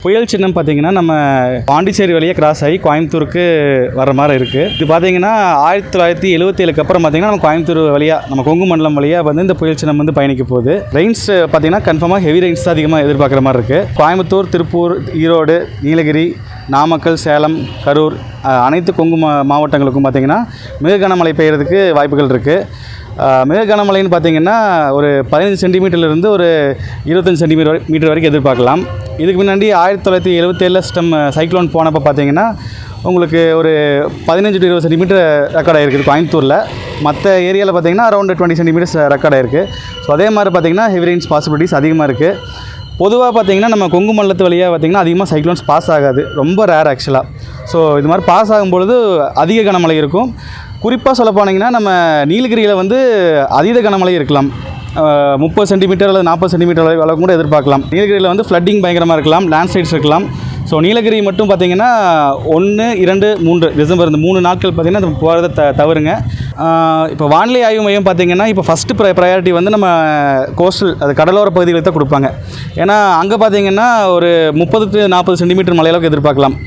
புயல் சின்னம் பார்த்தீங்கன்னா நம்ம பாண்டிச்சேரி வழியாக கிராஸ் ஆகி கோயம்புத்தூருக்கு வர மாதிரி இருக்குது. இது பார்த்தீங்கன்னா 1977க்கு அப்புறம் பார்த்தீங்கன்னா நம்ம கோயம்புத்தூர் வழியாக நம்ம கொங்கு மண்டலம் வழியாக வந்து இந்த புயல் சின்னம் வந்து பயணிக்க போகுது. ரெயின்ஸ் பார்த்தீங்கன்னா கன்ஃபார்மாக ஹெவி ரெயின்ஸ் தான் அதிகமாக எதிர்பார்க்குற மாதிரி இருக்குது. கோயம்புத்தூர், திருப்பூர், ஈரோடு, நீலகிரி, நாமக்கல், சேலம், கரூர் அனைத்து கொங்கு மாவட்டங்களுக்கும் பார்த்திங்கன்னா மிக கனமழை பெய்யறதுக்கு வாய்ப்புகள் இருக்குது. மிக கனமழைன்னு பார்த்திங்கன்னா ஒரு 15 சென்டிமீட்டர்லேருந்து ஒரு 25 சென்டிமீட்டர் வரைக்கும் எதிர்பார்க்கலாம். இதுக்கு முன்னாடி 1977 சிஸ்டம் சைக்ளோன் போனப்போ பார்த்திங்கன்னா உங்களுக்கு ஒரு 15 to 20 சென்டிமீட்டர் ரெக்கார்ட் ஆகிருக்குது கோயம்புத்தூரில். மற்ற ஏரியாவில் பார்த்திங்கன்னா அரௌண்ட் 20 சென்டிமீட்டர்ஸ் ரெக்கார்ட் ஆகிருக்கு. ஸோ அதே மாதிரி பார்த்திங்கன்னா ஹெவி ரெயின்ஸ் பாசிபிலிட்டிஸ் அதிகமாக இருக்குது. பொதுவாக பார்த்திங்கன்னா நம்ம கொங்கு மண்டலத்து வழியாக பார்த்திங்கன்னா அதிகமாக சைக்ளோன்ஸ் பாஸ் ஆகாது, ரொம்ப ரேர் ஆக்சுவலாக. ஸோ இது மாதிரி பாஸ் ஆகும்பொழுது அதிக கனமழை இருக்கும். குறிப்பாக சொல்ல போனீங்கன்னா நம்ம நீலகிரியில் வந்து அதீத கனமழை இருக்கலாம். 30 சென்டிமீட்டர் அல்லது 40 சென்டிமீட்டர் அளவுக்கு கூட எதிர்பார்க்கலாம். நீலகிரியில் வந்து ஃப்ளட்டிங் பயங்கரமாக இருக்கலாம், லேண்ட்ஸ்லைட்ஸ் இருக்கலாம். ஸோ நீலகிரி மட்டும் பார்த்திங்கன்னா 1, 2, 3 டிசம்பர் இந்த 3 நாட்கள் பார்த்திங்கன்னா அது போகிறத தவறுங்க. இப்போ வானிலை ஆய்வு மையம் பார்த்திங்கன்னா இப்போ ஃபஸ்ட்டு ப்ரையாரிட்டி வந்து நம்ம கோஸ்டல் அது கடலோர பகுதிகளுக்கு தான் கொடுப்பாங்க. ஏன்னா அங்கே பார்த்திங்கன்னா ஒரு 30 to 40 சென்டிமீட்டர் மழை அளவுக்கு எதிர்பார்க்கலாம்.